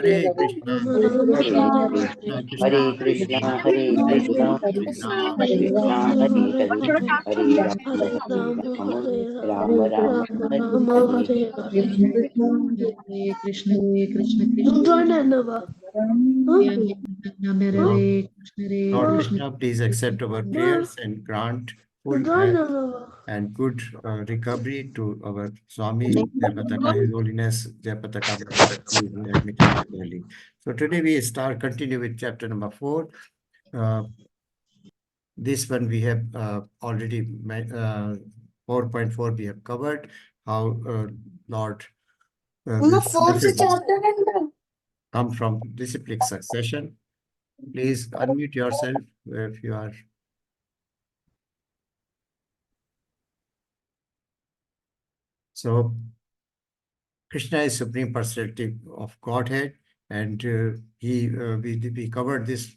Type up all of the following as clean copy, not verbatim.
Hare Krishna, Hare Krishna, Hare Krishna, Krishna Krishna, Hare Hare, Hare Rama, Hare Rama, Rama Rama, Hare Hare. Krishna, Krishna, Lord Krishna, please accept our prayers and grant full health and good recovery to our Swami Jayapataka, His Holiness Jayapataka, who is admitted in Delhi. So today we continue with chapter number 4. This one we have already 4.4 we have covered, how Lord come from disciplic succession. Please unmute yourself if you are. So Krishna is Supreme Personality of Godhead, and we covered this,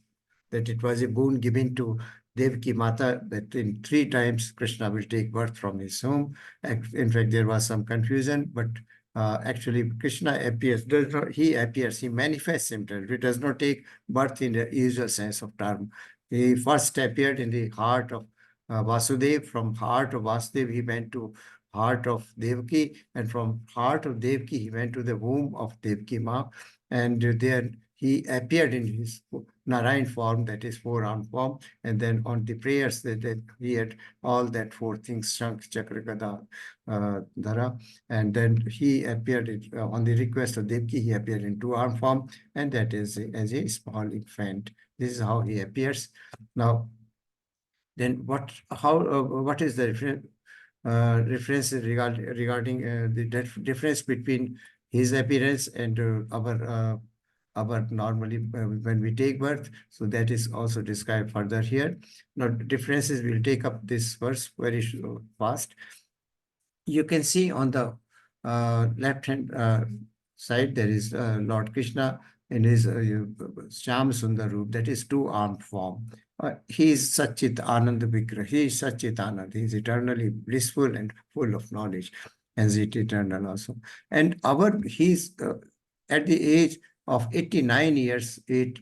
that it was a boon given to Devaki Mata, that in 3 times Krishna will take birth from his womb. In fact, there was some confusion, but actually Krishna appears, he appears, he manifests himself. He does not take birth in the usual sense of term. He first appeared in the heart of Vasudev. From heart of Vasudev, he went to heart of Devaki, and from heart of Devaki, he went to the womb of Devaki Ma, and there he appeared in his Narayan form, that is 4-armed form, and then on the prayers that he had all that 4 things, Shankh, Chakra, Gada, Dhara, and then he appeared on the request of Devaki, he appeared in 2-armed form, and that is as a small infant. This is how he appears. Now, then what is the reference regarding the difference between his appearance and our normally when we take birth? So that is also described further here. Now differences, will take up this verse very fast. You can see on the left hand side, there is Lord Krishna in his Shyam Sundar Roop, that is 2-armed form. He is Satchit Anand Vigrah. He is Satchit Anand. He is eternally blissful and full of knowledge, as it eternal also. And he is at the age of 89 years, 8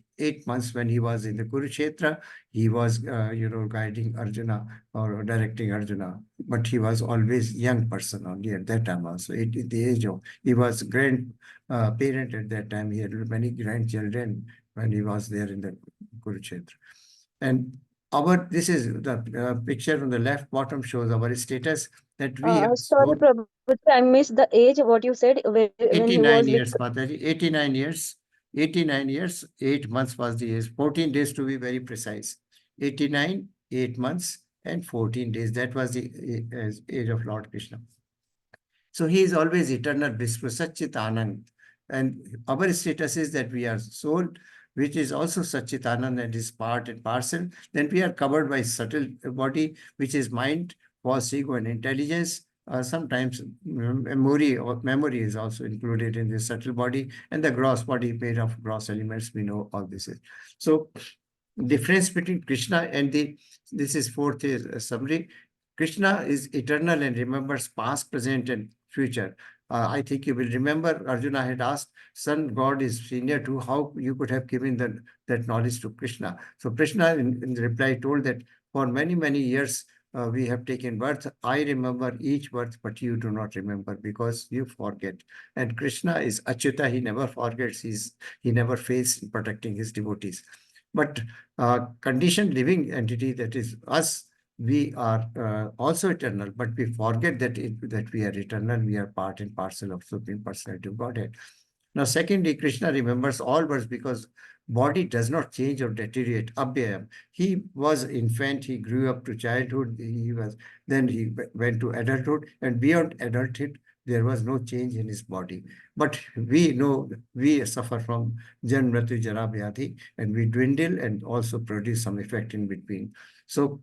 months, when he was in the Kurukshetra, he was guiding Arjuna or directing Arjuna, but he was always young person only at that time also. At the age of, he was grand parent at that time. He had many grandchildren when he was there in the Kurukshetra. And this is the picture on the left bottom, shows our status, that we have. Sorry, Prabhu, I missed the age, what you said, when he 89 was years, Mataji, 89 years. 89 years, 8 months was the age, 14 days to be very precise. 89, 8 months, and 14 days. That was the age of Lord Krishna. So he is always eternal bliss, Satchit Anand. And our status is that we are soul, which is also Satchit Anand and is part and parcel. Then we are covered by subtle body, which is mind, false ego, and intelligence. Sometimes memory is also included in the subtle body, and the gross body made of gross elements. We know all this is. So difference between Krishna and this is 4th summary. Krishna is eternal and remembers past, present, and future. I think you will remember Arjuna had asked, son, God is senior to, how you could have given that knowledge to Krishna. So Krishna in reply told that for many, many years, we have taken birth. I remember each birth, but you do not remember because you forget. And Krishna is Achyuta. He never forgets. He never fails in protecting his devotees. But conditioned living entity, that is us, we are also eternal, but we forget that we are eternal. We are part and parcel of Supreme Personality of Godhead. Now, secondly, Krishna remembers all births because body does not change or deteriorate. Abhyayam. He was infant, he grew up to childhood, then he went to adulthood, and beyond adulthood, there was no change in his body. But we know we suffer from Jan, Mrityu, Jara, Vyadhi, and we dwindle and also produce some effect in between. So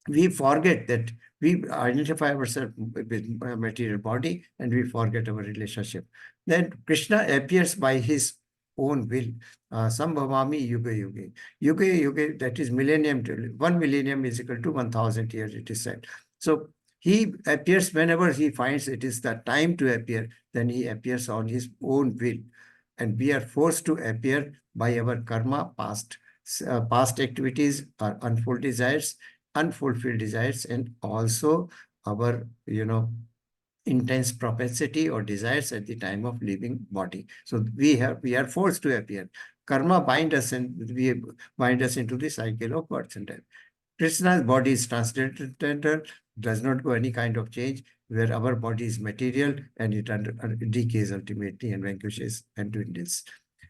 we forget that we identify ourselves with material body, and we forget our relationship. Then Krishna appears by his own will. Sambhavami Yuga Yuga. Yuga Yuga, that is millennium. 1 millennium is equal to 1,000 years, it is said. So he appears whenever he finds it is the time to appear, then he appears on his own will. and we are forced to appear by our karma, past activities, our unfulfilled desires, and also our, intense propensity or desires at the time of leaving body. So we are forced to appear. Karma bind us and we bind us into the cycle of birth and death. Krishna's body is transcendental, does not go any kind of change, where our body is material and it decays ultimately and vanquishes and dwindles.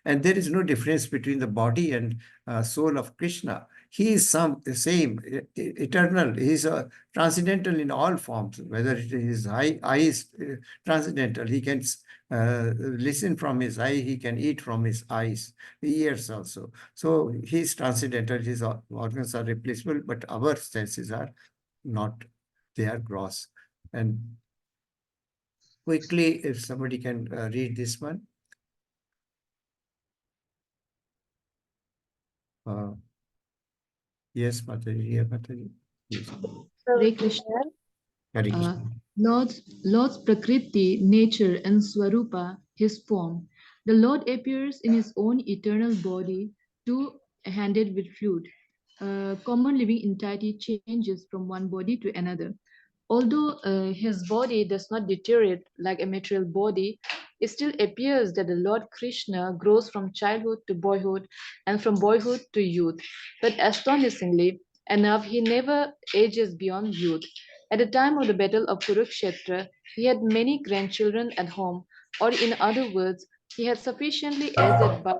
And there is no difference between the body and soul of Krishna. He is the same, eternal. He is transcendental in all forms, whether it is eye is transcendental. He can listen from his eye, he can eat from his eyes, ears also. So he is transcendental, his organs are replaceable, but our senses are not, they are gross. And quickly, if somebody can read this one. Yes, Mataji, here, Mataji. Yes. Hare Krishna. Hare Krishna. Lord's Prakriti, nature, and Swarupa, his form. The Lord appears in his own eternal body, two-handed with flute. Common living entity changes from one body to another. Although his body does not deteriorate like a material body, it still appears that the Lord Krishna grows from childhood to boyhood and from boyhood to youth. But astonishingly enough, he never ages beyond youth. At the time of the battle of Kurukshetra, he had many grandchildren at home, or in other words, he had sufficiently aged by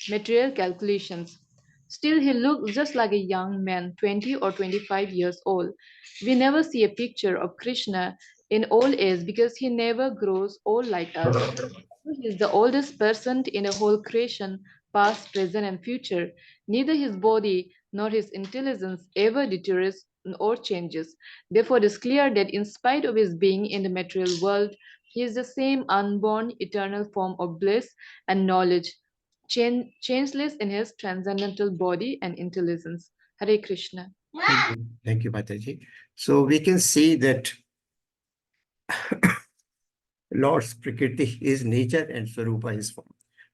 material calculations. Still, he looked just like a young man, 20 or 25 years old. We never see a picture of Krishna in old age because he never grows old like us. He is the oldest person in the whole creation, past, present, and future. Neither his body nor his intelligence ever deteriorates or changes. Therefore, it is clear that in spite of his being in the material world, he is the same unborn, eternal form of bliss and knowledge, changeless in his transcendental body and intelligence. Hare Krishna. Thank you, Mataji. So we can see that Lord's Prakriti is nature and Swarupa is form.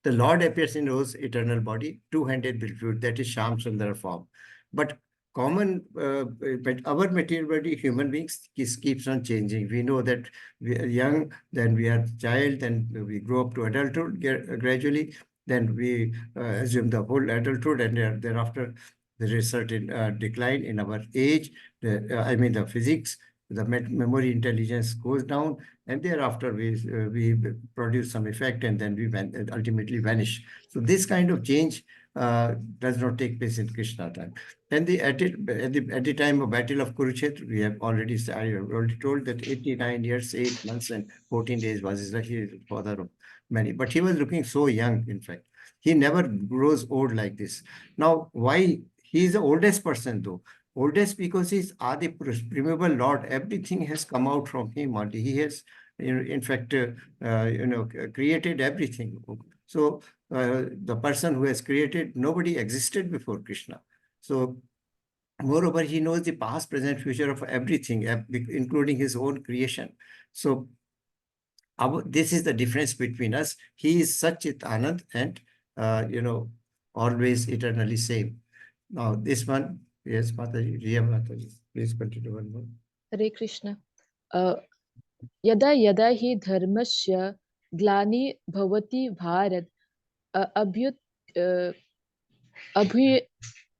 The Lord appears in Rose eternal body, two-handed with flute, that is Sham Sundara form. But but our material body, human beings, keeps on changing. We know that we are young, then we are child, then we grow up to adulthood gradually, then we assume the whole adulthood, and thereafter there is certain decline in our age, the physics, the memory intelligence goes down, and thereafter we produce some effect, and then we ultimately vanish. So this kind of change does not take place in Krishna time. And at the time of Battle of Kurukshetra, I have already told that 89 years, 8 months, and 14 days was his life. He is the father of many, but he was looking so young. In fact, he never grows old like this. Now, why he is the oldest person though? Oldest because he's Adi Purush, primeval Lord. Everything has come out from him only. He has, in fact, created everything. So the person who has created, nobody existed before Krishna. So moreover, he knows the past, present, future of everything, including his own creation. So this is the difference between us. He is Satchit Anand and, always eternally same. Now, this one, yes, Mataji, Riya Mataji, please continue one more. Hare Krishna. Yada yada hi dharmasya glani bhavati bharat abhyut uh, abhy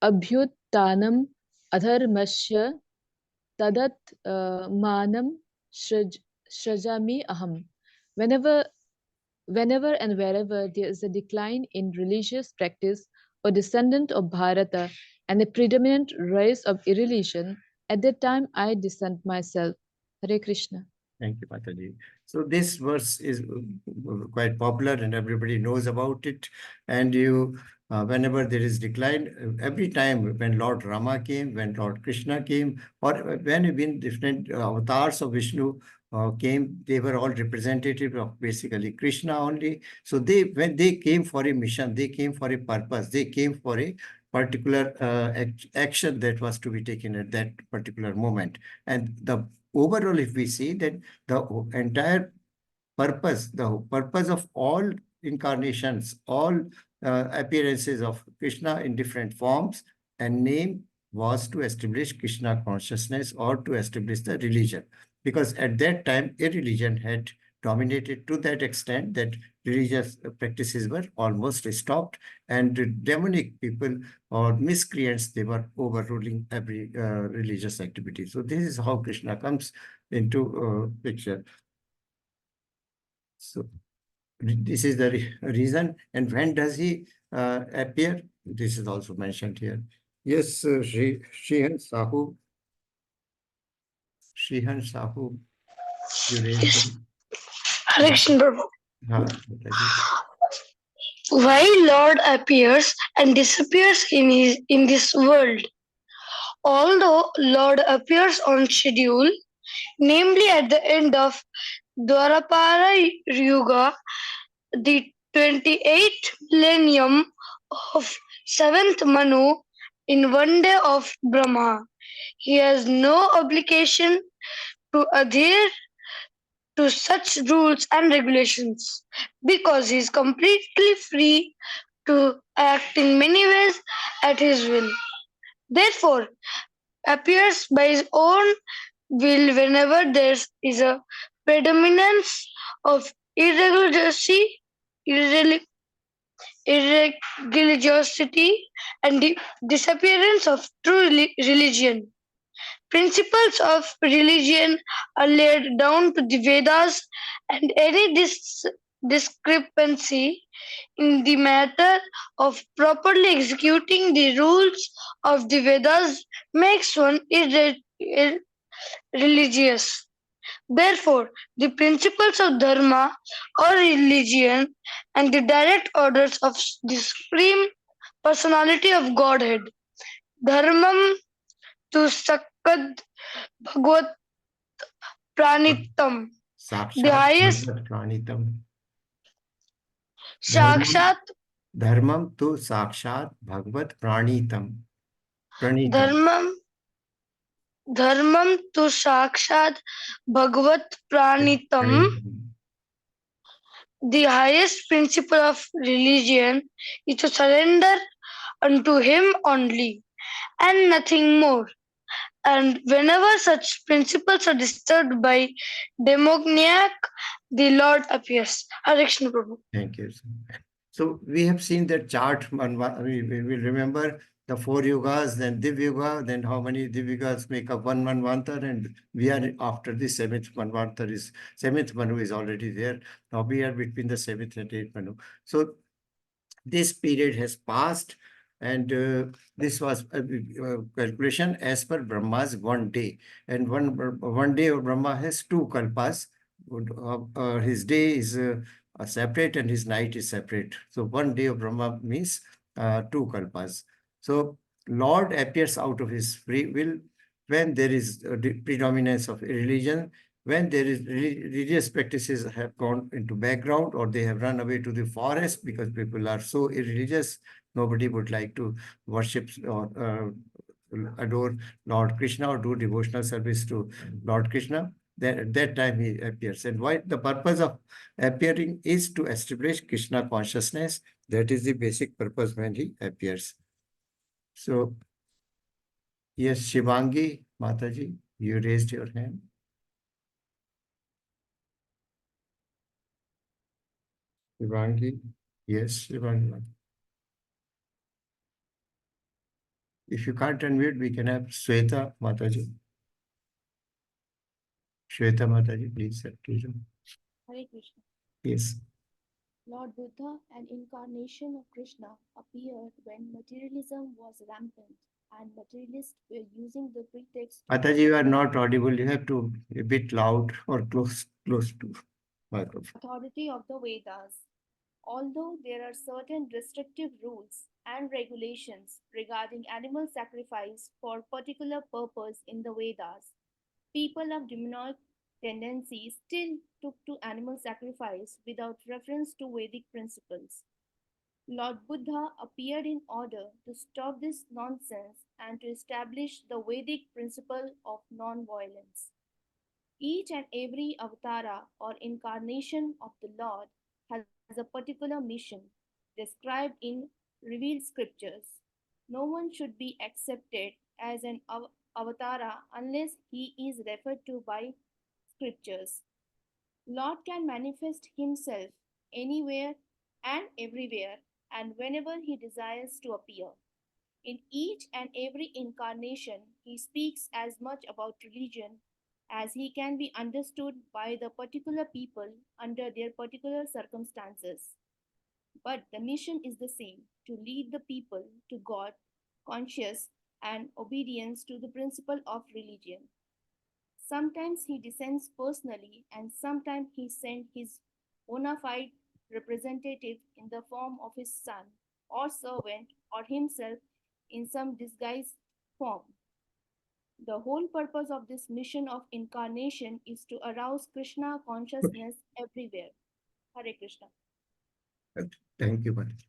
abhyutanam adharmasya tadat manam shrajami aham. Whenever Whenever and wherever there is a decline in religious practice or descendant of Bharata and a predominant rise of irreligion, at that time I dissent myself. Hare Krishna. Thank you, Mataji. So this verse is quite popular and everybody knows about it. And whenever there is decline, every time when Lord Rama came, when Lord Krishna came, or when different avatars of Vishnu came, they were all representative of basically Krishna only. So when they came for a mission, they came for a purpose, they came for a particular action that was to be taken at that particular moment. And the overall, if we see that the entire purpose, the purpose of all incarnations, all appearances of Krishna in different forms, and name was to establish Krishna consciousness or to establish the religion. Because at that time, a religion had dominated to that extent that religious practices were almost stopped, and demonic people or miscreants, they were overruling every religious activity. So this is how Krishna comes into picture. So this is the reason. And when does he appear? This is also mentioned here. Yes, Shrihan Sahu. Shrihan Sahu, you raised Yes. them. Hare Krishna Prabhu. Mataji. Why Lord appears and disappears in this world? Although Lord appears on schedule, namely at the end of Dwarapara Yuga, the 28th millennium of 7th Manu, in one day of Brahma, he has no obligation to adhere to such rules and regulations because he is completely free to act in many ways at his will. Therefore, appears by his own will whenever there is a predominance of irregularity, irreli- irregularity and disappearance of true religion. Principles of religion are laid down to the Vedas, and any discrepancy in the matter of properly executing the rules of the Vedas makes one irreligious. Therefore, the principles of dharma or religion and the direct orders of the Supreme Personality of Godhead, dharmam tu sakkad Bhagvat Pranitam, the Sakshat highest Bhagavad Pranitam. Shakshat Dharmam tu Sakshat Bhagavad Pranitam. Pranitam. Dharmam tu Sakshat Bhagvat Pranitam, the highest principle of religion is to surrender unto him only and nothing more. And whenever such principles are disturbed by demoniac, the Lord appears. Hare Krishna Prabhu. Thank you. So we have seen that chart. We will remember the 4 yugas, then Div Yuga, then how many Div Yugas make up one Manvantar, and we are after the 7th Manvantar is 7th Manu is already there. Now we are between the 7th and 8th Manu. So this period has passed, and this was a calculation as per Brahma's one day. And one day of Brahma has 2 kalpas. His day is separate and his night is separate. So one day of Brahma means 2 kalpas. So Lord appears out of his free will when there is a predominance of religion, when there is religious practices have gone into background or they have run away to the forest because people are so irreligious, nobody would like to worship or adore Lord Krishna or do devotional service to Lord Krishna. Then at that time he appears. And why the purpose of appearing is to establish Krishna consciousness. That is the basic purpose when he appears. So, yes, Shivangi, Mataji, you raised your hand. Shivangi, yes, Shivangi. If you can't unmute, we can have Shweta Mataji. Shweta Mataji, please. Hare Krishna. Yes. Lord Buddha, an incarnation of Krishna, appeared when materialism was rampant and materialists were using the pretext Mataji, you are not audible. You have to be a bit loud or close to microphone. authority of the Vedas. Although there are certain restrictive rules and regulations regarding animal sacrifice for particular purpose in the Vedas, people of demonic tendencies still took to animal sacrifice without reference to Vedic principles. Lord Buddha appeared in order to stop this nonsense and to establish the Vedic principle of non-violence. Each and every avatara or incarnation of the Lord has a particular mission described in revealed scriptures. No one should be accepted as an avatara unless he is referred to by scriptures. Lord can manifest himself anywhere and everywhere and whenever he desires to appear. In each and every incarnation, he speaks as much about religion as he can be understood by the particular people under their particular circumstances. But the mission is the same to lead the people to God, conscious and obedience to the principle of religion. Sometimes he descends personally, and sometimes he sends his bona fide representative in the form of his son or servant or himself in some disguised form. The whole purpose of this mission of incarnation is to arouse Krishna consciousness everywhere. Hare Krishna. Thank you, Mataji.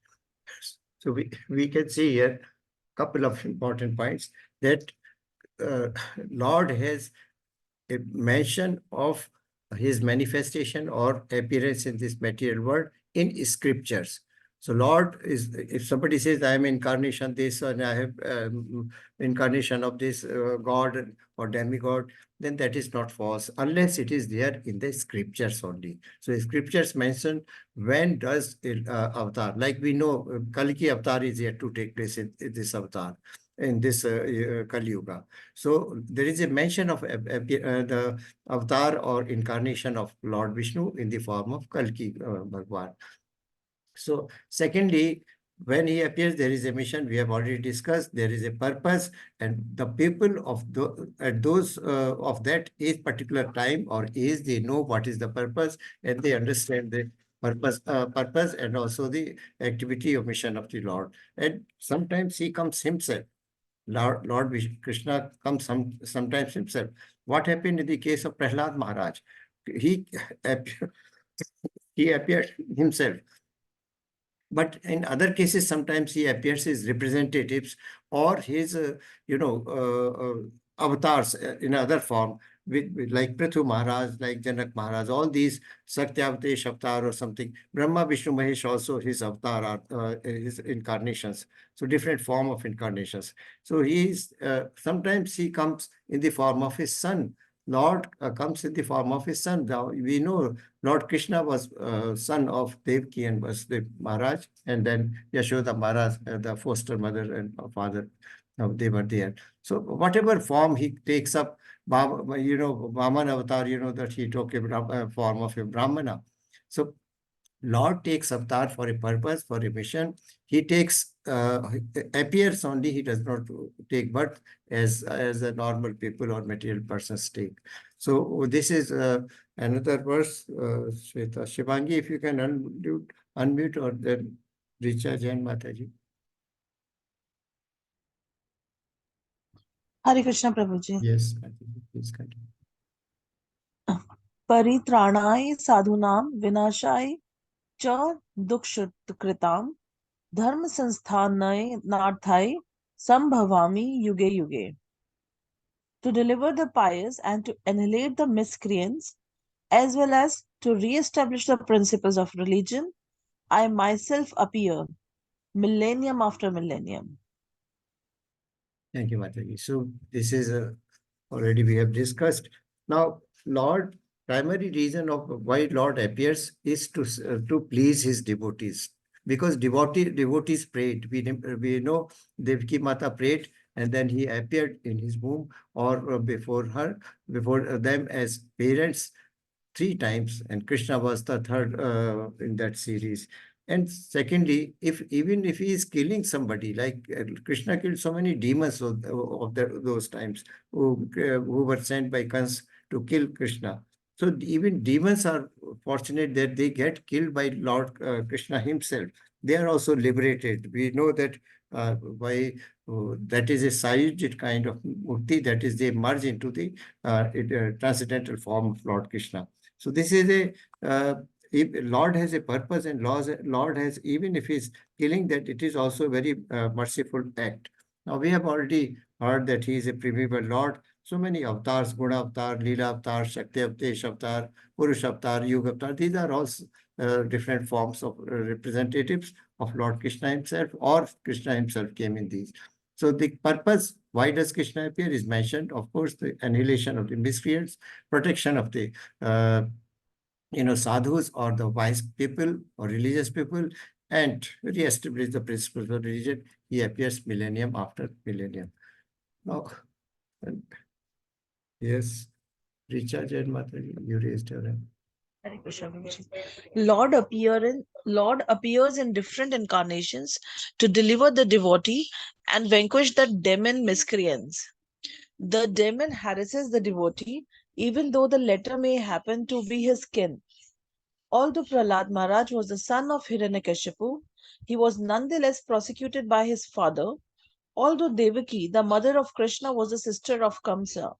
So we can see here a couple of important points that Lord has a mention of his manifestation or appearance in this material world in scriptures. So Lord is, if somebody says I am incarnation this and I have incarnation of this God or demigod, then that is not false unless it is there in the scriptures only. So scriptures mention when does avatar, like we know Kalki avatar is yet to take place in this avatar, in this Kali Yuga. So there is a mention of the avatar or incarnation of Lord Vishnu in the form of Kalki Bhagwan. So secondly, when he appears, there is a mission. We have already discussed. There is a purpose, and the people of those of that age, particular time or age, they know what is the purpose, and they understand the purpose, and also the activity or mission of the Lord. And sometimes he comes himself. Lord Krishna comes sometimes himself. What happened in the case of Prahlad Maharaj? He he appeared himself. But in other cases, sometimes he appears as representatives or his, avatars in other form, with like Prithu Maharaj, like Janak Maharaj, all these Satyavatesh avatar or something. Brahma, Vishnu, Mahesh also his avatar are his incarnations. So different form of incarnations. So he is, sometimes he comes in the form of his son. Lord comes in the form of his son. Now we know Lord Krishna was son of Devaki and Vasudeva Maharaj, and then Yashoda Maharaj, the foster mother and father, they were there. So whatever form he takes up, Vaman avatar, that he took a form of a Brahmana. So Lord takes avatar for a purpose, for a mission. He takes, appears only, he does not take birth as a normal people or material persons take. So this is another verse, Shweta. Shivangi, if you can unmute or then Richa Jain Mataji. Hare Krishna Prabhuji. Yes, Mataji, please continue. Paritranaय sadhunam vinashaya cha dukshkritam dharma sansthanay narthai sambhavami yuge yuge. To deliver the pious and to annihilate the miscreants, as well as to re-establish the principles of religion, I myself appear, millennium after millennium. Thank you, Mataji. So this is already we have discussed. Now, Lord, primary reason of why Lord appears is to please his devotees. Because devotees prayed. We know Devaki Mata prayed, and then he appeared in his womb or before them as parents 3 times, and Krishna was the third in that series. And secondly, even if he is killing somebody, like Krishna killed so many demons of those times who were sent by Kans to kill Krishna. So even demons are fortunate that they get killed by Lord Krishna himself. They are also liberated. We know that by that is a Sayujit kind of mukti, that is they merge into the transcendental form of Lord Krishna. So this is if Lord has a purpose, and Lord has, even if he's killing, that it is also a very merciful act. Now we have already heard that he is a primeval Lord. So many avatars, Guna avatar, Leela avatar, Shakti avatar, Purush avatar, Yuga avatar, these are all different forms of representatives of Lord Krishna himself, or Krishna himself came in these. So the purpose, why does Krishna appear, is mentioned. Of course, the annihilation of the miscreants, protection of the sadhus or the wise people or religious people, and re-establish the principles of religion. He appears millennium after millennium. Now, yes, Richa Jain Mataji, you raised your hand. Hare Krishna, Prabhuji. Lord appears in different incarnations to deliver the devotee and vanquish the demon miscreants. The demon harasses the devotee, even though the latter may happen to be his kin. Although Prahlad Maharaj was the son of Hiranyakashipu, he was nonetheless prosecuted by his father. Although Devaki, the mother of Krishna, was the sister of Kamsa,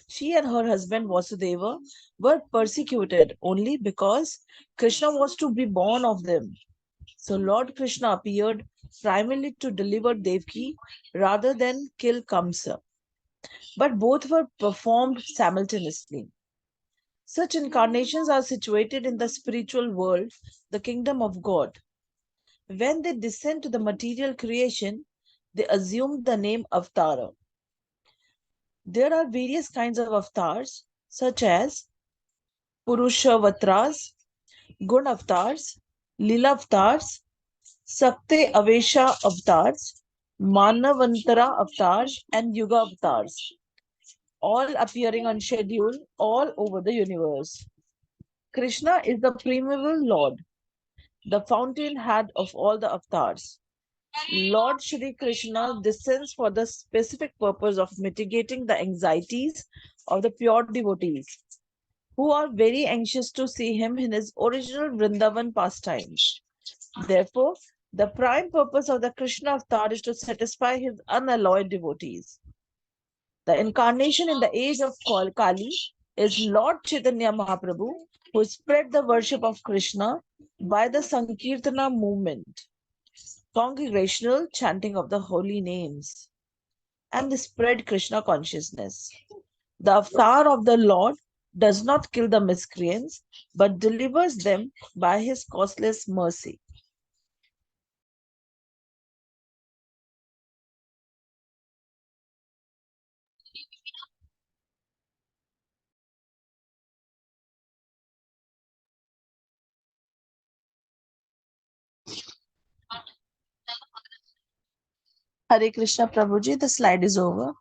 she and her husband Vasudeva were persecuted only because Krishna was to be born of them. So Lord Krishna appeared primarily to deliver Devaki rather than kill Kamsa. But both were performed simultaneously. Such incarnations are situated in the spiritual world, the kingdom of God. When they descend to the material creation, they assume the name Avatara. There are various kinds of avatars, such as Purushavatras, Gun avatars, Lila avatars, Sakte Avesha avatars, Manavantara avatars, and Yuga avatars, all appearing on schedule all over the universe. Krishna is the primeval Lord, the fountainhead of all the avatars. Lord Shri Krishna descends for the specific purpose of mitigating the anxieties of the pure devotees, who are very anxious to see him in his original Vrindavan pastimes. Therefore, the prime purpose of the Krishna avatar is to satisfy his unalloyed devotees. The incarnation in the age of Kali is Lord Chaitanya Mahaprabhu, who spread the worship of Krishna by the Sankirtana movement, congregational chanting of the holy names, and the spread Krishna consciousness. The avatar of the Lord does not kill the miscreants, but delivers them by his causeless mercy. Hare Krishna Prabhuji, the slide is over.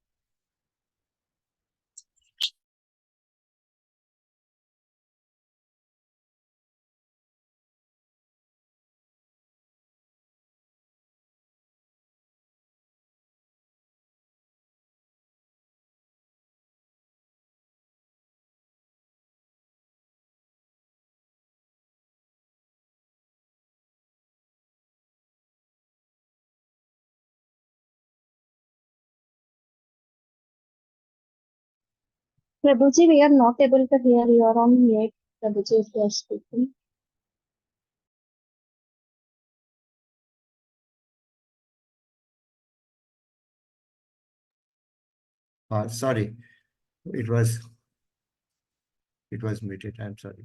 Prabhuji, we are not able to hear your own yet. Prabhuji, if you are speaking. Sorry, it was muted. I'm sorry.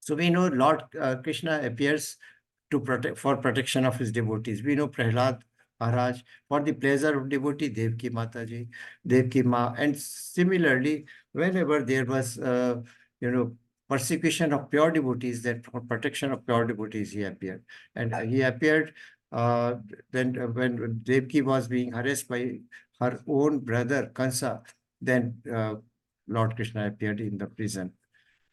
So we know Lord Krishna appears to protect, for protection of his devotees. We know Prahlad Maharaj for the pleasure of devotee, Devki Mataji, Devki Ma, and similarly, whenever there was persecution of pure devotees, that for protection of pure devotees he appeared, and he appeared then when Devki was being harassed by her own brother Kansa, then Lord Krishna appeared in the prison.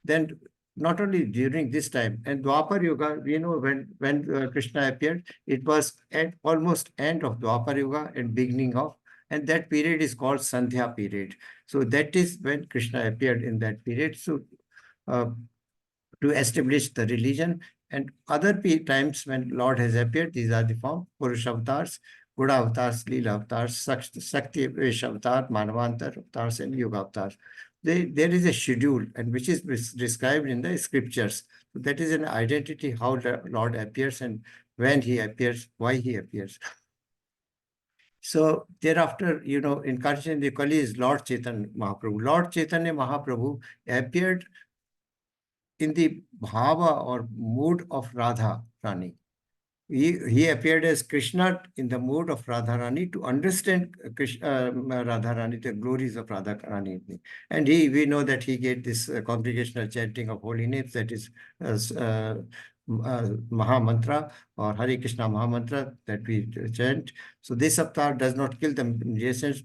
Then not only during this time, and Dwapar Yuga, we know when Krishna appeared, it was at almost end of Dwapar Yuga and beginning of, and that period is called Sandhya period. So that is when Krishna appeared in that period. So uh, to establish the religion, and other times when Lord has appeared, these are the form Purush avatars, Good avatars, Leela avatars, Sakti Vesh avatar, Manavantar avatars, and Yoga avatars. There is a schedule, and which is described in the scriptures. So that is an identity how the Lord appears and when he appears, why he appears. So thereafter, incarnation in the Kali is Lord Chaitanya Mahaprabhu. Lord Chaitanya Mahaprabhu appeared in the bhava or mood of Radha Rani. He appeared as Krishna in the mood of Radharani to understand Radharani, the glories of Radharani. And we know that he gave this congregational chanting of holy names, that is Maha Mantra or Hare Krishna Maha Mantra that we chant. So this avatar does not kill them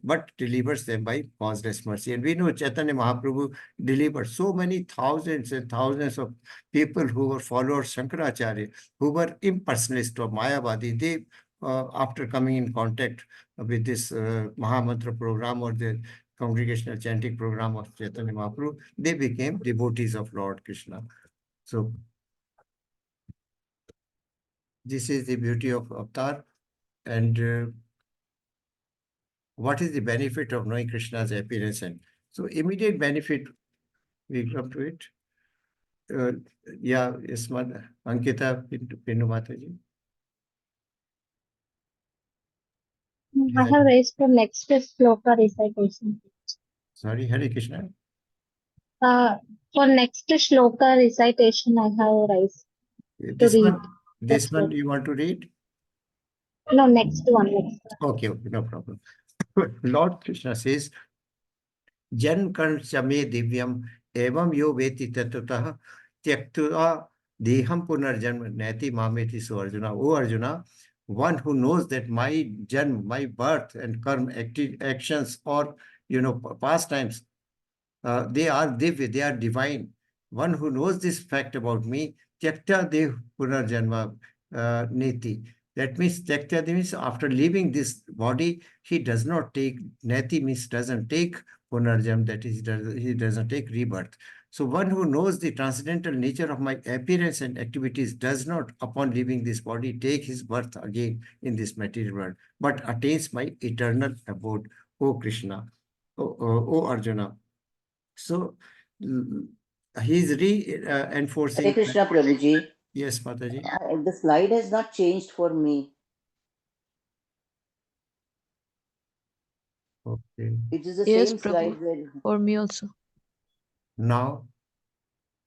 but delivers them by causeless mercy. And we know Chaitanya Mahaprabhu delivered so many thousands and thousands of people who were followers Shankaracharya, who were impersonalists or Mayavadi. They, after coming in contact with this Mahamantra program or the congregational chanting program of Chaitanya Mahaprabhu, they became devotees of Lord Krishna. So this is the beauty of avatar. And what is the benefit of knowing Krishna's appearance? And so immediate benefit, we come to it. Yeah, yes, Ankita Pinnu Mataji. I have raised the next shloka recitation. Sorry, Hare Krishna. For next shloka recitation, I have raised to read. This one you want to read? No, next one. Okay, no problem. Lord Krishna says, Jan karn chame divyam evam yo veti tatutah tyaktua deham punarjanma neti mameti. So Arjuna, O Arjuna, one who knows that my janm, my birth and karma actions or pastimes, they are divya, they are divine. One who knows this fact about me, tyakta dev punarjanma neti. That means Tyakta means after leaving this body, he does not take, Neti means doesn't take Punarjam, that is, he doesn't take rebirth. So one who knows the transcendental nature of my appearance and activities does not, upon leaving this body, take his birth again in this material world, but attains my eternal abode, O Krishna, O Arjuna. So he is reinforcing. Hare Krishna Prabhuji. Yes, Mataji. The slide has not changed for me. Okay. It is the Yes, same Prabhu. slide where For me also. Now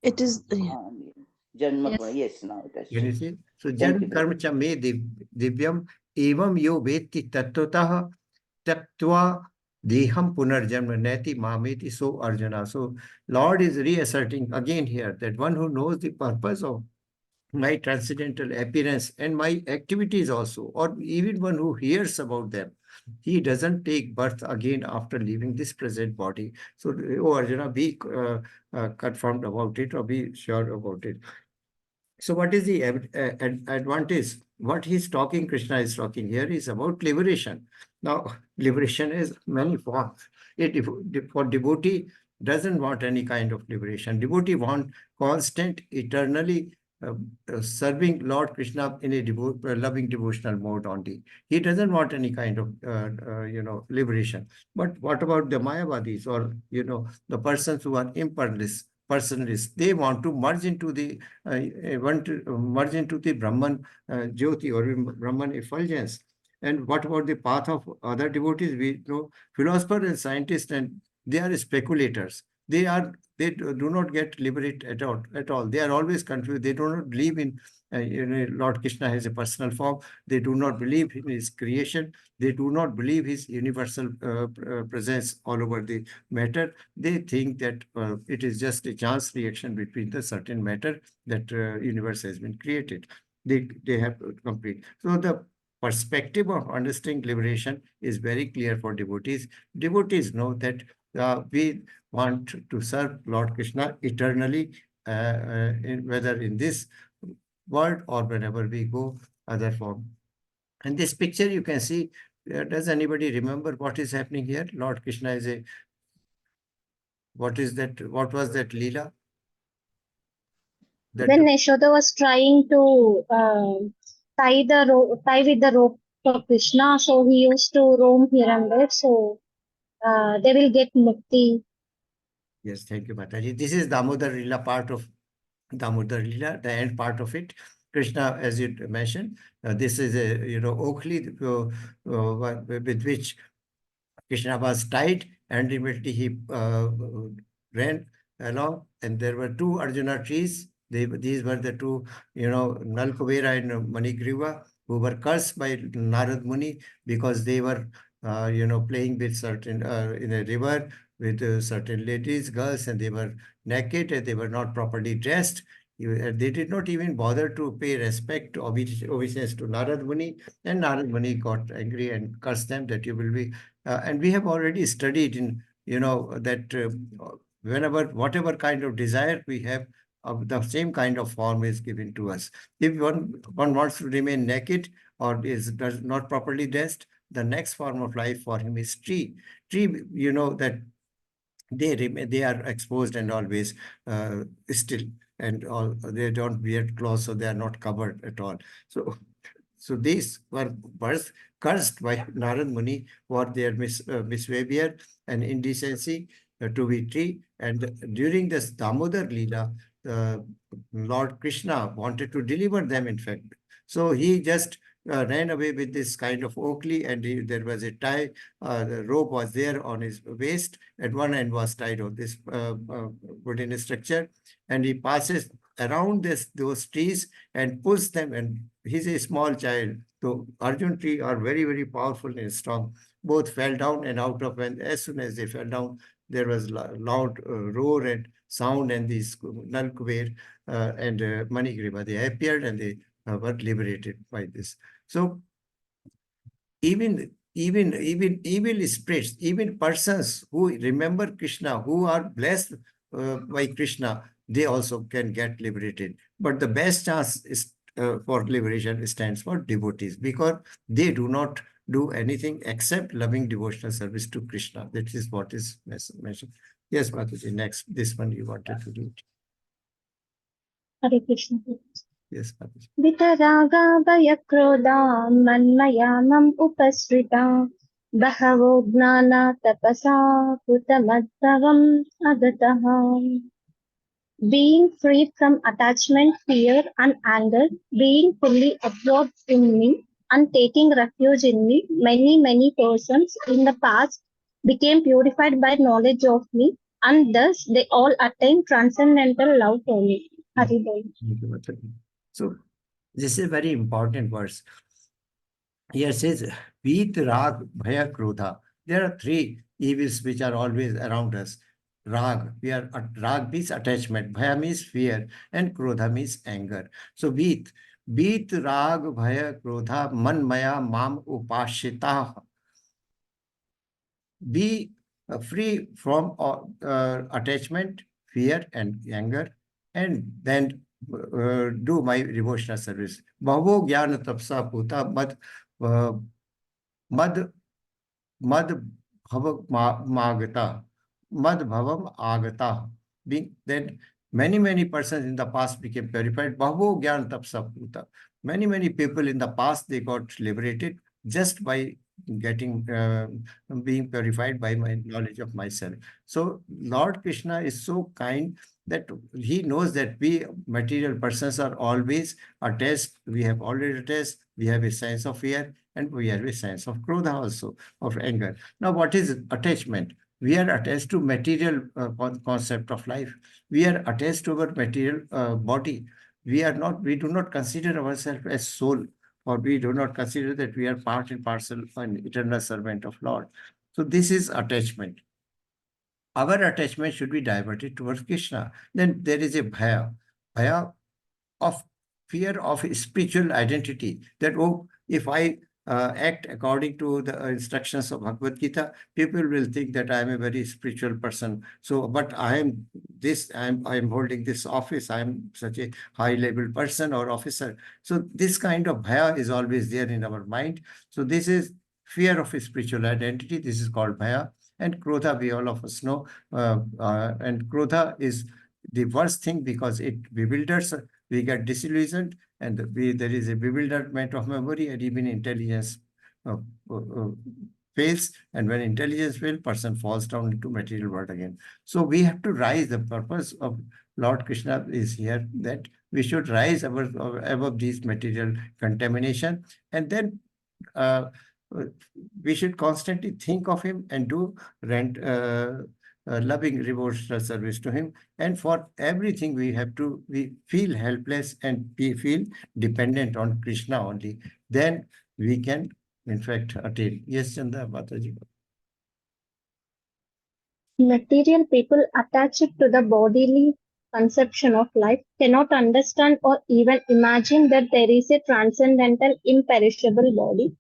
It is. Janma. Yes. Yes, now it has can you changed. see? So Thank Jan you, karma cha me divyam evam yo veti tattvatah tattva deham punarjanma neti mameti. So Arjuna. So Lord is reasserting again here that one who knows the purpose of my transcendental appearance and my activities also, or even one who hears about them, he doesn't take birth again after leaving this present body. So, oh Arjuna, be confirmed about it or be sure about it. So what is the advantage? What he's talking, Krishna is talking here, is about liberation. Now, liberation is many forms. For devotee, doesn't want any kind of liberation. Devotee want constant, eternally serving Lord Krishna in a loving devotional mode only. He doesn't want any kind of, liberation. But what about the Mayavadis or, the persons who are impersonalists? They want to merge into the Brahman Jyoti or Brahman effulgence. And what about the path of other devotees? We know philosophers and scientists, and they are speculators. They do not get liberate at all. They are always confused. They do not believe in Lord Krishna has a personal form. They do not believe in his creation. They do not believe his universal presence all over the matter. They think that it is just a chance reaction between the certain matter that universe has been created. They have complete. So the perspective of understanding liberation is very clear for devotees. Devotees know that we want to serve Lord Krishna eternally, whether in this world or whenever we go other form. And this picture you can see, does anybody remember what is happening here? Lord Krishna is a, what is that? What was that Leela? When Yashoda was trying to tie with the rope for Krishna, so he used to roam here and there. So they will get mukti. Yes, thank you, Mataji. This is Damodar Leela part of Damodar Leela, the end part of it. Krishna, as you mentioned, this is a Oakley with which Krishna was tied, and immediately he ran along, and there were two Arjuna trees. These were the two, Nal Kubera and Manigriva, who were cursed by Narad Muni because they were, playing with certain, in a river with certain ladies, girls, and they were naked and they were not properly dressed. They did not even bother to pay respect, obeisance to Narad Muni, and Narad Muni got angry and cursed them that you will be. And we have already studied in, that whatever kind of desire we have, the same kind of form is given to us. If one wants to remain naked or does not properly dressed, the next form of life for him is tree. Tree, that they are exposed and always still, and all they don't wear clothes, so they are not covered at all. So these were births cursed by Narad Muni for their misbehavior and indecency to be tree. And during this Damodar Leela, Lord Krishna wanted to deliver them, in fact. So he just ran away with this kind of oakley, and there was a tie. The rope was there on his waist, and one end was tied on this wooden structure, and he passes around those trees and pulls them, and he's a small child. So Arjun tree are very, very powerful and strong. Both fell down, and out of, and as soon as they fell down, there was loud roar and sound, and these Nal Kuber and Manigriva, they appeared, and they were liberated by this. So even evil spirits, even persons who remember Krishna, who are blessed by Krishna, they also can get liberated. But the best chance is for liberation stands for devotees, because they do not do anything except loving devotional service to Krishna. That is what is mentioned. Yes, Mataji, next, this one you wanted to do. Hare Krishna. Yes, Mataji. Vitaraga Vayakroda Manmayamam Upasrita Bahavo Gnana Tapasa Putamadhavam Agataha. Being free from attachment, fear, and anger, being fully absorbed in me, and taking refuge in me, many persons in the past became purified by knowledge of me, and thus they all attained transcendental love for me. Haribol. So this is a very important verse. Here says, Veet, Rag, Bhaya, Krodha. There are three evils which are always around us. Rag, Rag means attachment, Bhaya means fear, and Krodha means anger. So Veet, Rag, Bhaya, Krodha, Man, Maya, Mam, Upashita. Be free from attachment, fear, and anger, and then do my devotional service. Bhavo Jnana Tapsa Puta Mad Bhavam Magata. Mad Bhavam Agata. Being then many persons in the past became purified. Bhavo Jnana Tapsa Puta. Many people in the past, they got liberated just by getting being purified by my knowledge of myself. So Lord Krishna is so kind that he knows that we material persons are always attached. We have already attached. We have a sense of fear, and we have a sense of krodha also, of anger. Now, what is attachment? We are attached to material concept of life. We are attached to our material body. We do not consider ourselves as soul, or we do not consider that we are part and parcel an eternal servant of Lord. So this is attachment. Our attachment should be diverted towards Krishna. Then there is a bhaya of fear of spiritual identity, that, oh, if I act according to the instructions of Bhagavad Gita, people will think that I am a very spiritual person. So, but I am this, I am holding this office, I am such a high level person or officer. So this kind of bhaya is always there in our mind. So this is fear of spiritual identity. This is called bhaya. And krodha, we all of us know. And krodha is the worst thing because it bewilders. We get disillusioned, and there is a bewilderment of memory, and even intelligence fails. And when intelligence fails, person falls down into material world again. So we have to rise. The purpose of Lord Krishna is here that we should rise above these material contamination, and then we should constantly think of him and do loving devotional service to him. And for everything we feel helpless and we feel dependent on Krishna only. Then we can, in fact, attain. Yes, Chanda Mataji. Material people attached to the bodily conception of life cannot understand or even imagine that there is a transcendental, imperishable body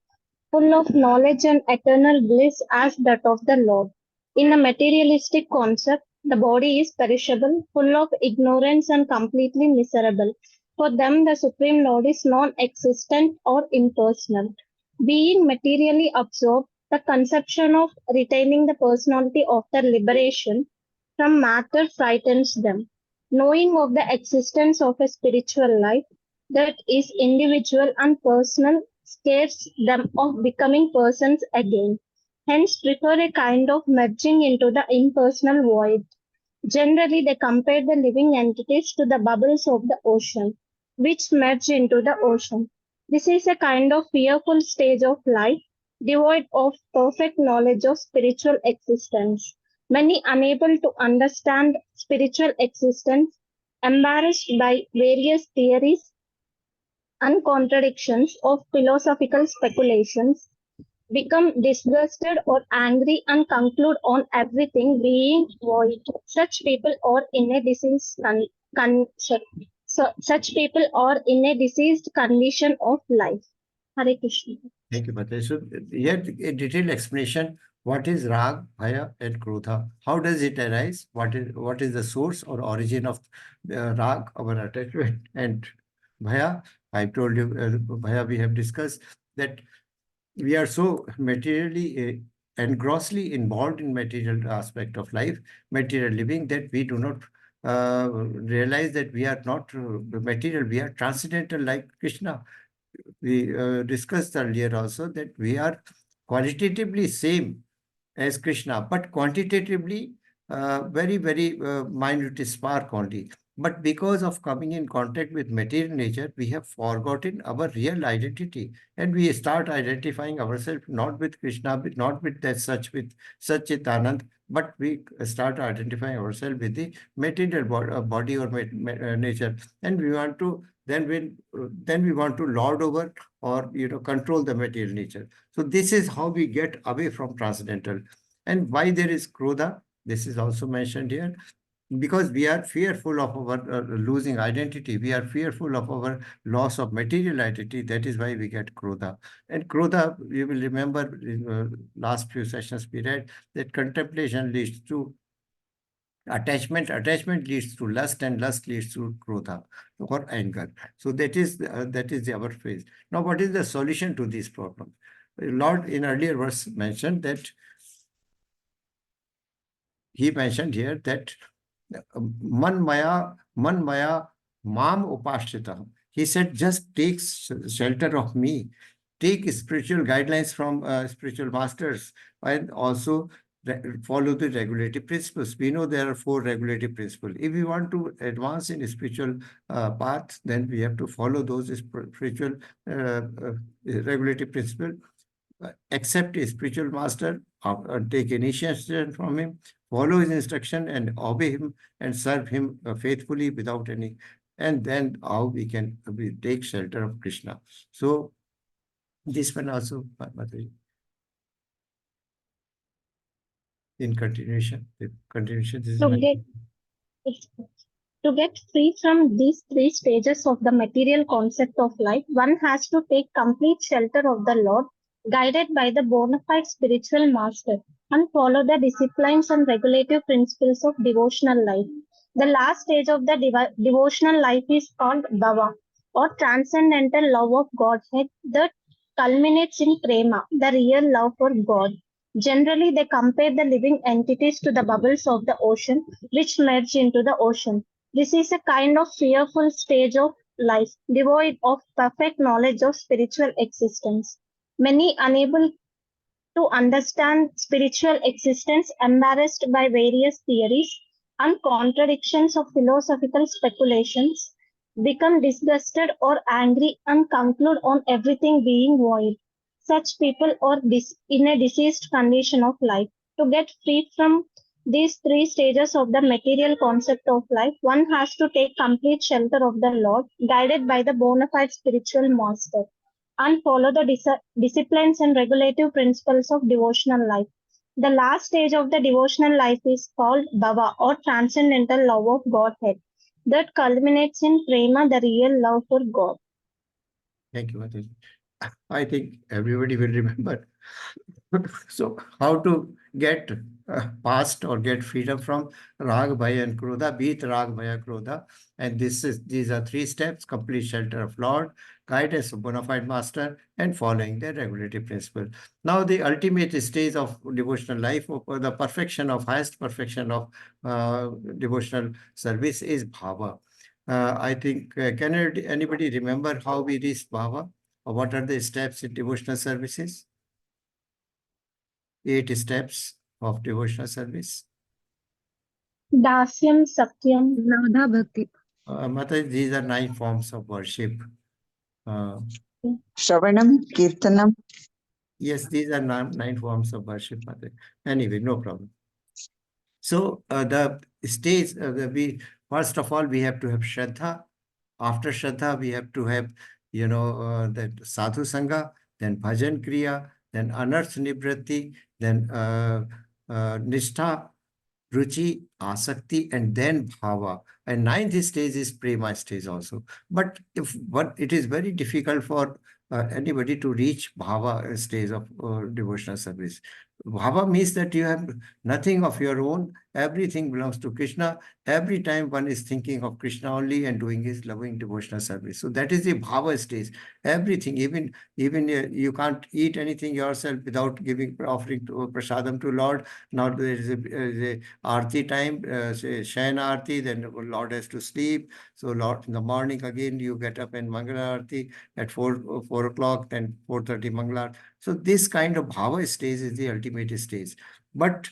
full of knowledge and eternal bliss as that of the Lord. In a materialistic concept, the body is perishable, full of ignorance and completely miserable. For them, the Supreme Lord is non-existent or impersonal. Being materially absorbed, the conception of retaining the personality after liberation from matter frightens them. Knowing of the existence of a spiritual life that is individual and personal scares them of becoming persons again, hence prefer a kind of merging into the impersonal void. Generally, they compare the living entities to the bubbles of the ocean, which merge into the ocean. This is a kind of fearful stage of life, devoid of perfect knowledge of spiritual existence. Many unable to understand spiritual existence, embarrassed by various theories and contradictions of philosophical speculations, become disgusted or angry and conclude on everything being void. Such people are in a diseased such people are in a diseased condition of life. Hare Krishna. Thank you, Mataji. So here a detailed explanation. What is Rag, Bhaya, and Krodha? How does it arise? What is the source or origin of Rag, our attachment, and Bhaya? I told you, Bhaya, we have discussed that we are so materially and grossly involved in material aspect of life, material living, that we do not realize that we are not material, we are transcendental like Krishna. We discussed earlier also that we are qualitatively same as Krishna, but quantitatively very, very minute spark only. But because of coming in contact with material nature, we have forgotten our real identity, and we start identifying ourselves not with Krishna, not with that with Satchitanand, but we start identifying ourselves with the material body or nature, and we want to then we want to lord over or control the material nature. So this is how we get away from transcendental. And why there is Krodha? This is also mentioned here. Because we are fearful of our losing identity. We are fearful of our loss of material identity. That is why we get Krodha. And Krodha, you will remember in last few sessions we read that contemplation leads to attachment, attachment leads to lust, and lust leads to Krodha or anger. So that is our phase. Now, what is the solution to this problem? Lord in earlier verse mentioned that he mentioned here that man maya mam upashrita. He said, just take shelter of me, take spiritual guidelines from spiritual masters, and also follow the regulative principles. We know there are 4 regulative principles. If we want to advance in a spiritual path, then we have to follow those spiritual regulative principles. Accept a spiritual master, take initiation from him, follow his instruction and obey him and serve him faithfully without any, and then how we can take shelter of Krishna. So this one also, Mataji. In continuation, this is To get free from these 3 stages of the material concept of life, one has to take complete shelter of the Lord, guided by the bona fide spiritual master, and follow the disciplines and regulative principles of devotional life. The last stage of the devotional life is called Bhava, or transcendental love of Godhead, that culminates in Prema, the real love for God. Generally, they compare the living entities to the bubbles of the ocean, which merge into the ocean. This is a kind of fearful stage of life, devoid of perfect knowledge of spiritual existence. Many unable to understand spiritual existence, embarrassed by various theories and contradictions of philosophical speculations, become disgusted or angry and conclude on everything being void. Such people are in a diseased condition of life. To get free from These three stages of the material concept of life, one has to take complete shelter of the Lord, guided by the bona fide spiritual master, and follow the disciplines and regulative principles of devotional life. The last stage of the devotional life is called Bhava, or transcendental love of Godhead, that culminates in Prema, the real love for God. Thank you, Mataji. I think everybody will remember. So how to get past or get freedom from Rag, Bhaya and Krodha, beat Rag, Bhaya, Krodha. And these are three steps: complete shelter of Lord, guidance of bona fide master, and following the regulative principle. Now the ultimate stage of devotional life, or the perfection of highest perfection of devotional service is Bhava. I think, can anybody remember how we reach Bhava? Or what are the steps in devotional services? 8 steps of devotional service. Dasyam, Sakyam, Radha Bhakti. Mataji, these are 9 forms of worship. Shravanam, Kirtanam. Yes, these are 9 forms of worship, Mataji. Anyway, no problem. So the stage, first of all, we have to have Shraddha. After Shraddha, we have to have, that Sadhu Sangha, then Bhajan Kriya, then Anarth Nivritti, then Nishtha, Ruchi, Asakti, and then Bhava. And 9th stage is Prema stage also. But it is very difficult for anybody to reach Bhava stage of devotional service. Bhava means that you have nothing of your own. Everything belongs to Krishna. Every time one is thinking of Krishna only and doing his loving devotional service. So that is the Bhava stage. Everything, even you can't eat anything yourself without offering prasadam to Lord. Now there is a Aarti time, say Shayana Aarti, then Lord has to sleep. So Lord, in the morning again, you get up in Mangala Aarti at 4 o'clock, then 4:30 Mangala. So this kind of Bhava stage is the ultimate stage. But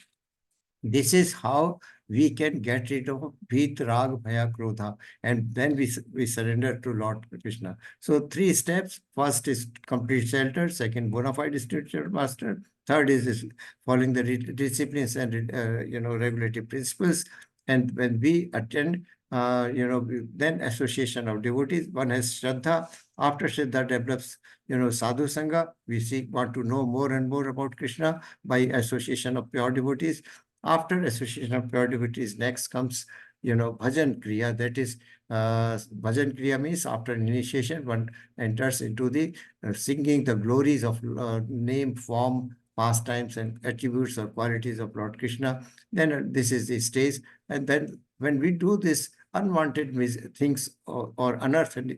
this is how we can get rid of Bhit, Rag, Bhaya, Krodha, and then we surrender to Lord Krishna. So 3 steps. First is complete shelter. Second, bona fide spiritual master. Third is following the disciplines and regulative principles. And when we attend, then association of devotees. One has Shraddha. After Shraddha develops, Sadhu Sangha. We want to know more and more about Krishna by association of pure devotees. After association of pure devotees, next comes, bhajan kriya. That is, bhajan kriya means after initiation, one enters into the singing the glories of name, form, pastimes, and attributes or qualities of Lord Krishna. Then this is the stage. And then when we do this, unwanted things or anarthas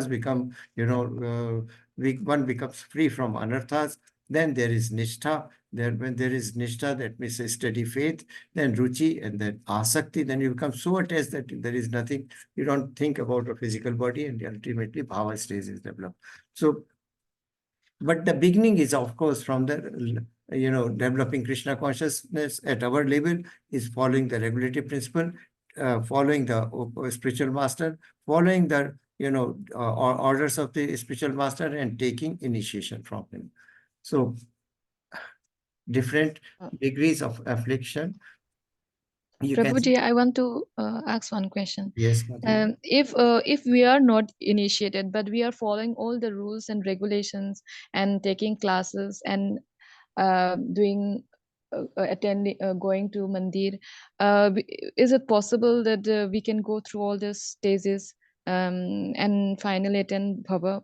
become, one becomes free from anarthas. Then there is nishtha. When there is nishtha, that means a steady faith, then ruchi, and then asakti, then you become so attached that there is nothing, you don't think about a physical body, and ultimately bhava stage is developed. So, but the beginning is, of course, from the, developing Krishna consciousness at our level is following the regulative principle, following the spiritual master, following the, orders of the spiritual master, and taking initiation from him. So, different degrees of affliction. Prabhuji, I want to ask one question. Yes, If we are not initiated, but we are following all the rules and regulations and taking classes and doing attending going to mandir, is it possible that we can go through all these stages and finally attend bhava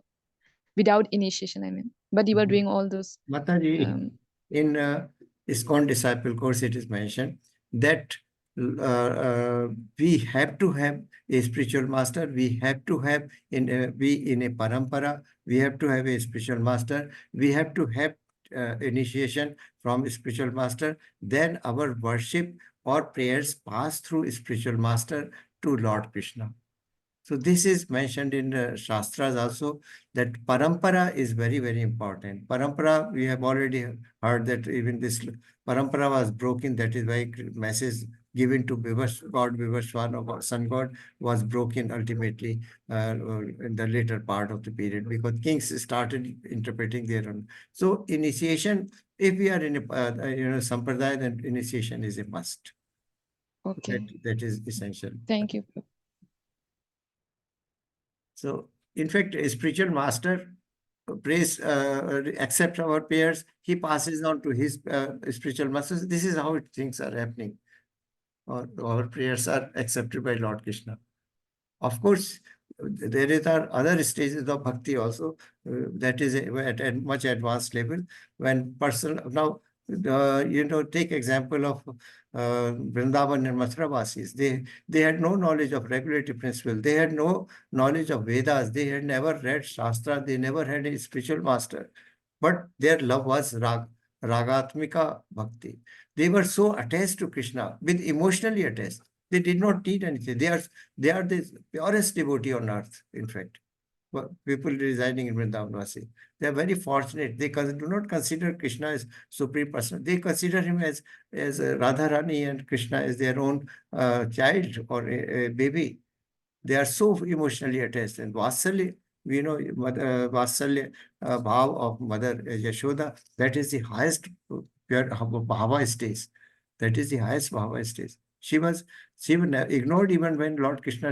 without initiation? I mean, but you are doing all those. Mataji, in ISKCON disciple course, it is mentioned that we have to have a spiritual master. We have to have be in a parampara. We have to have a spiritual master. We have to have initiation from a spiritual master. Then our worship or prayers pass through spiritual master to Lord Krishna. So this is mentioned in the Shastras also, that parampara is very, very important. Parampara, we have already heard that even this parampara was broken. That is why message given to God Vivaswana, or sun god, was broken ultimately in the later part of the period, because kings started interpreting their own. So initiation, if we are in a sampradaya, then initiation is a must. Okay. That is essential. Thank you. So, in fact, a spiritual master accepts our prayers. He passes on to his spiritual masters. This is how things are happening. Our prayers are accepted by Lord Krishna. Of course, there are other stages of bhakti also. That is at a much advanced level. When person now, take example of Vrindavan and Mathura Vasis. They had no knowledge of regulative principle. They had no knowledge of Vedas. They had never read Shastra. They never had a spiritual master. But their love was ragatmika bhakti. They were so attached to Krishna, with emotionally attached. They did not need anything. They are the purest devotee on earth, in fact. People residing in Vrindavan Vasi. They are very fortunate. They do not consider Krishna as supreme person. They consider him as Radharani and Krishna as their own child or a baby. They are so emotionally attached. And Vatsalya, Vatsalya bhav of Mother Yashoda, that is the highest pure bhava stage. That is the highest bhava stage. She was ignored even when Lord Krishna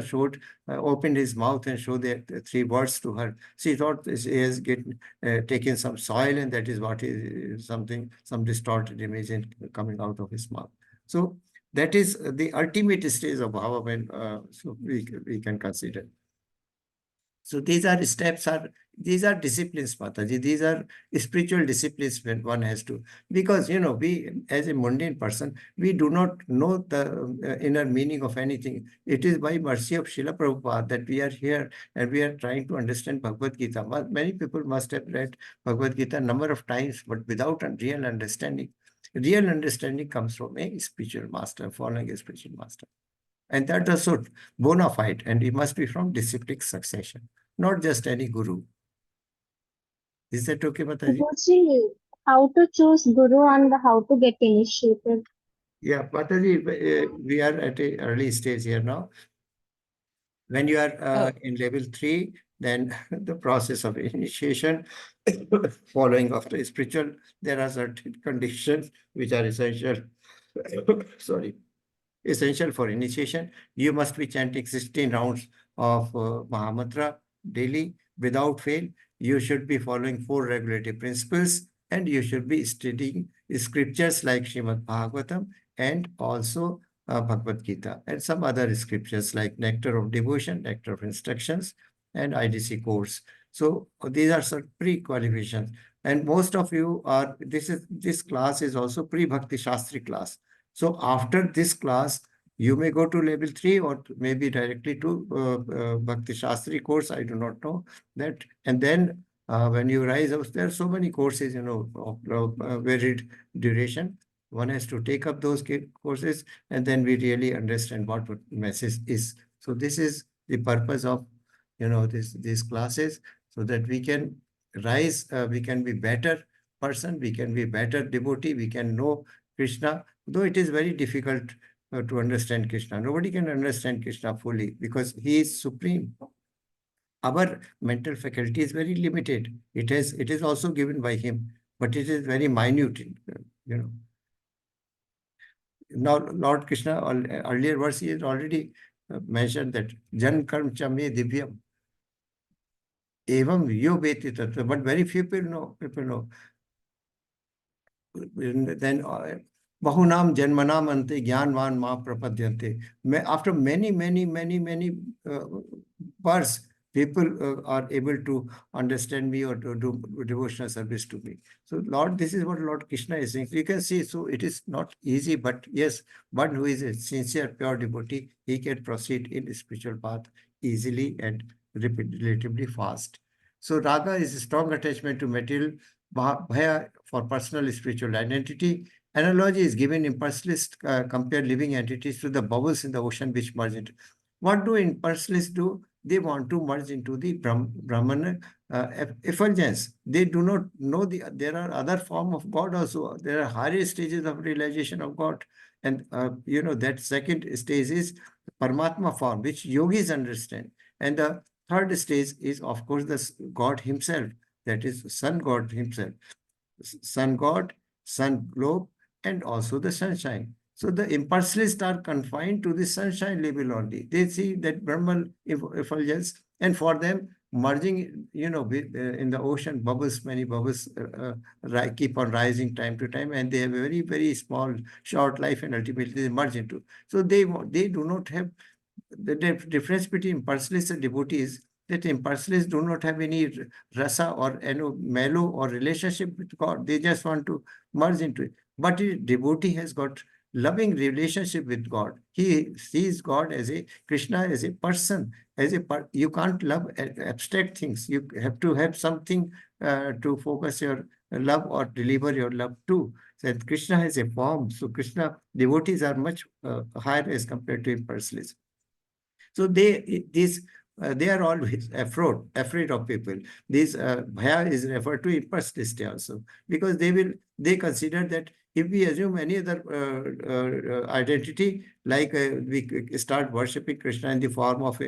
opened his mouth and showed the three words to her. She thought he has taken some soil, and that is what is some distorted image coming out of his mouth. So that is the ultimate stage of bhava when we can consider. So these are disciplines, Mataji. These are spiritual disciplines when one has to, because, we as a mundane person, we do not know the inner meaning of anything. It is by mercy of Srila Prabhupada that we are here and we are trying to understand Bhagavad Gita. Many people must have read Bhagavad Gita a number of times, but without a real understanding. Real understanding comes from a spiritual master, following a spiritual master. And that is also bona fide, and it must be from disciplic succession, not just any guru. Is that okay, Mataji? Guruji, how to choose guru and how to get initiated? Yeah, Mataji, we are at an early stage here now. When you are in level 3, then the process of initiation, following after spiritual, there are certain conditions which are essential. Sorry. Essential for initiation. You must be chanting 16 rounds of Mahamantra daily without fail. You should be following 4 regulative principles, and you should be studying scriptures like Srimad Bhagavatam and also Bhagavad Gita, and some other scriptures like Nectar of Devotion, Nectar of Instructions, and IDC Course. So these are some pre-qualifications. And most of you are, this class is also pre-Bhakti Shastri class. So after this class, you may go to level 3 or maybe directly to Bhakti Shastri course. I do not know that. And then when you rise up, there are so many courses, of varied duration. One has to take up those courses, and then we really understand what message is. So this is the purpose of, these classes, so that we can rise, we can be better person, we can be better devotee, we can know Krishna, though it is very difficult to understand Krishna. Nobody can understand Krishna fully because he is supreme. Our mental faculty is very limited. It is also given by him, but it is very minute, Now, Lord Krishna, earlier verse, he has already mentioned that Jan Karm Chame Divyam. Evam yo veti tattva, but very few people know. Then Bahunam Janmanam Ante Gyanvan Ma Prapadyante. After many births, people are able to understand me or to do devotional service to me. So Lord, this is what Lord Krishna is saying. You can see, so it is not easy, but yes, one who is a sincere, pure devotee, he can proceed in the spiritual path easily and relatively fast. So Raga is a strong attachment to material, Bhaya for personal spiritual identity. Analogy is given impersonalists compare living entities to the bubbles in the ocean which merge into. What do impersonalists do? they want to merge into the Brahman effulgence. They do not know there are other form of God also. There are higher stages of realization of God. And that second stage is Paramatma form, which yogis understand. And the third stage is, of course, the God himself, that is Sun God himself. Sun God, sun globe, and also the sunshine. So the impersonalists are confined to the sunshine level only. They see that Brahman effulgence, and for them, merging, in the ocean, bubbles, many bubbles keep on rising time to time, and they have a very, very small, short life, and ultimately they merge into. So they do not have the difference between impersonalists and devotees, that impersonalists do not have any rasa or mellow or relationship with God. They just want to merge into it. But a devotee has got loving relationship with God. He sees God as a Krishna, as a person, you can't love abstract things. You have to have something to focus your love or deliver your love to. So Krishna has a form. So Krishna devotees are much higher as compared to impersonalists. So they are always afraid of people. This bhaya is referred to impersonality also, because they consider that if we assume any other identity, like we start worshipping Krishna in the form of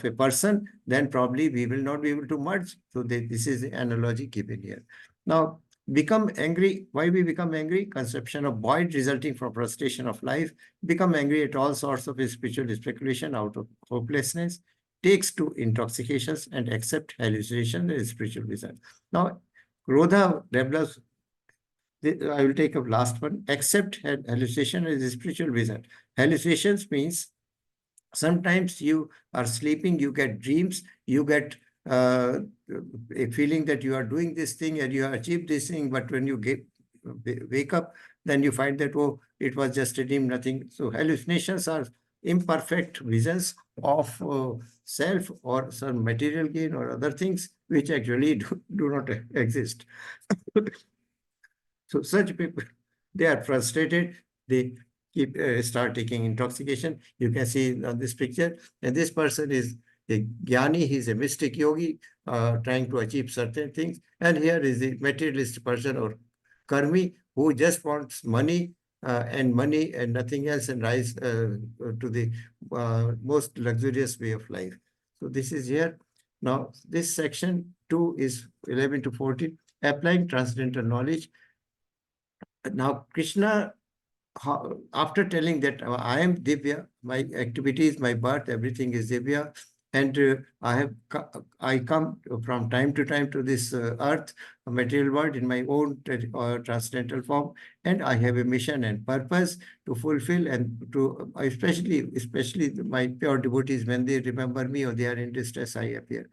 a person, then probably we will not be able to merge. So this is the analogy given here. Now, become angry. Why we become angry? Conception of void resulting from frustration of life. Become angry at all sorts of spiritual speculation out of hopelessness, takes to intoxications, and accept hallucination as spiritual vision. Now, Krodha develops, I will take up last one, accept hallucination as a spiritual vision. Hallucinations means sometimes you are sleeping, you get dreams, you get a feeling that you are doing this thing and you have achieved this thing, but when you wake up, then you find that, oh, it was just a dream, nothing. So hallucinations are imperfect visions of self or some material gain or other things which actually do not exist. So such people, they are frustrated. They start taking intoxication. You can see on this picture, and this person is a jnani. He's a mystic yogi trying to achieve certain things. And here is the materialist person or karmi who just wants money and nothing else, and rise to the most luxurious way of life. So this is here. Now, this section 2 is 11 to 14, applying transcendental knowledge. Now, Krishna, after telling that I am Divya, my activities, my birth, everything is Divya, and I come from time to time to this earth, a material world, in my own transcendental form, and I have a mission and purpose to fulfill, and to especially my pure devotees, when they remember me or they are in distress, I appear.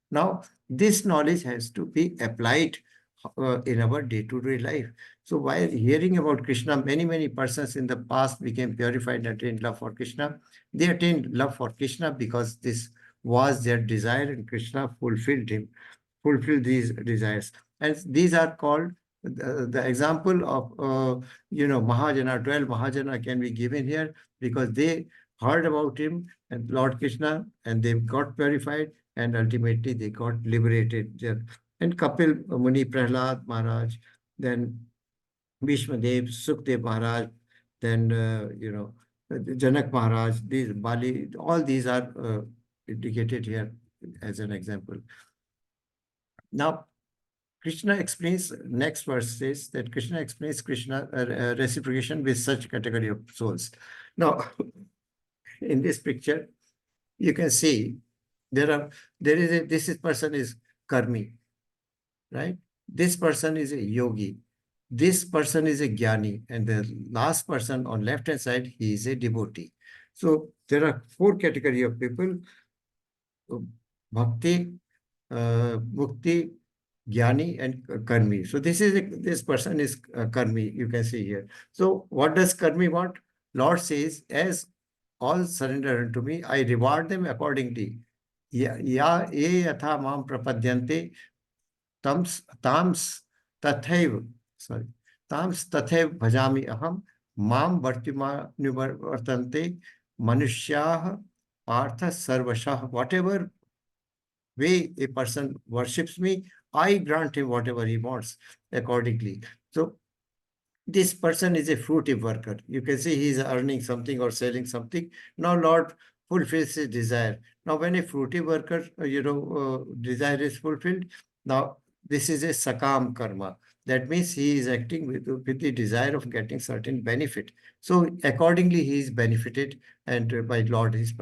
Now, this knowledge has to be applied in our day-to-day life. So while hearing about Krishna, many persons in the past became purified and attained love for Krishna. They attained love for Krishna because this was their desire, and Krishna fulfilled these desires. And these are called the example of Mahajana. 12 Mahajana can be given here because they heard about him and Lord Krishna, and they got purified, and ultimately they got liberated there. And Kapil Muni, Prahlad Maharaj, then Bhishmadev, Sukhdev Maharaj, then Janak Maharaj, these Bali, all these are indicated here as an example. Now, Krishna explains, next verse says that Krishna explains Krishna reciprocation with such category of souls. Now, in this picture, you can see this person is karmi, right? This person is a yogi. This person is a jnani, and the last person on left hand side, he is a devotee. So there are 4 categories of people: bhakti, mukti, jnani, and karmi. So this person is karmi, you can see here. So what does karmi want? Lord says, as all surrender unto me, I reward them accordingly. Ya ye yatha mam prapadyante tams tathaiv bhajami aham mam vartante manushyaha partha sarvashah. Whatever way a person worships me, I grant him whatever he wants accordingly. So this person is a fruitive worker. You can see he is earning something or selling something. Now Lord fulfills his desire. Now when a fruitive worker, desire is fulfilled, now this is a sakam karma. That means he is acting with the desire of getting certain benefit. So accordingly he is benefited, and by Lord is.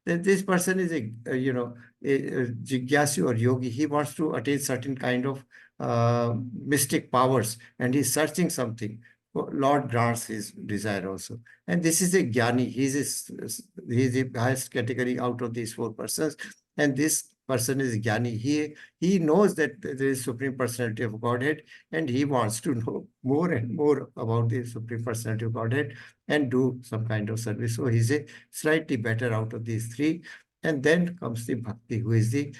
This person is a jigyasu or yogi. He wants to attain certain kind of mystic powers, and he's searching something. Lord grants his desire also. And this is a jnani. He is the highest category out of these four persons. And this person is jnani. He knows that there is Supreme Personality of Godhead, and he wants to know more and more about the Supreme Personality of Godhead and do some kind of service. So he's a slightly better out of these three. And then comes the bhakti, who is the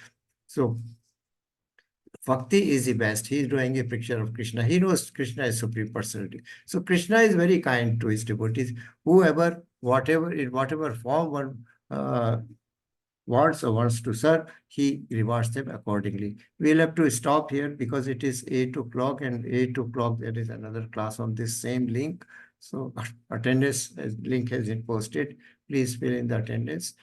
Bhakti is the best. He is drawing a picture of Krishna. He knows Krishna is Supreme Personality. So Krishna is very kind to his devotees. Whoever, whatever, in whatever form one wants or wants to serve, he rewards them accordingly. We'll have to stop here because it is 8 o'clock, and 8 o'clock there is another class on this same link. So attendance link has been posted. Please fill in the attendance.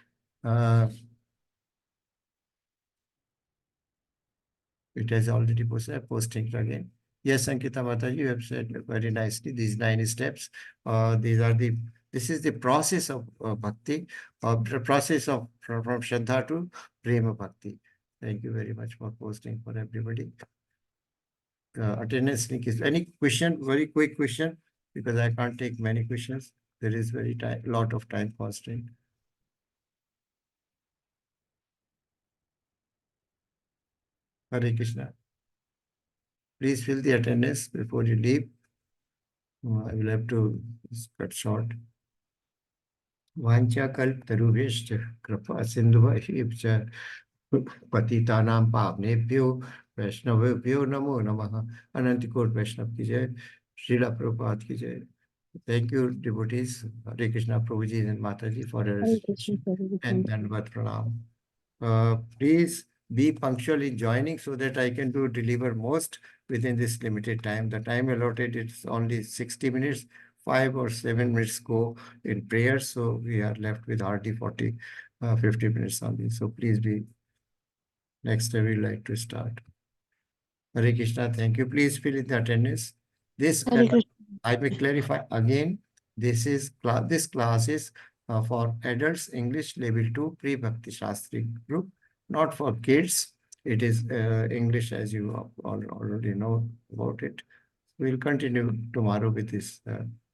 It has already posted. Posting it again. Yes, Ankita Mataji, you have said very nicely. These 9 steps. This is the process of bhakti, the process of from Shraddha to Prema Bhakti. Thank you very much for posting for everybody. Attendance link is any question, very quick question, because I can't take many questions. There is very lot of time constraint. Hare Krishna. Please fill the attendance before you leave. I will have to cut short. Vancha kalp tarubheshch kripa sindhuvascha पतितानां पावनेभ्यो वैष्णवेभ्यो नमो नमः. अनंत coat वैष्णव की जय. श्रीला प्रभुपाद की जय. Thank you, devotees. Hare Krishna, Prabhuji and Mataji, for your association. And Dandavat Pranam. Please be punctual in joining so that I can deliver most within this limited time. The time allotted is only 60 minutes. 5 or 7 minutes go in prayer, so we are left with hardly 50 minutes only. So please be. Next, I will like to start. Hare Krishna, thank you. Please fill in the attendance. I will clarify again. This class is for adults, English level 2 pre-Bhakti Shastri group, not for kids. It is English, as you already know about it. We'll continue tomorrow with this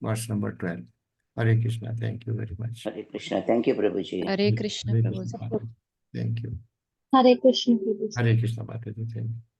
verse number 12. Hare Krishna, thank you very much. Hare Krishna. Thank you, Prabhuji. Hare Krishna, Prabhuji. Thank you. Hare Krishna, Prabhuji. Hare Krishna, Mataji. Thank you.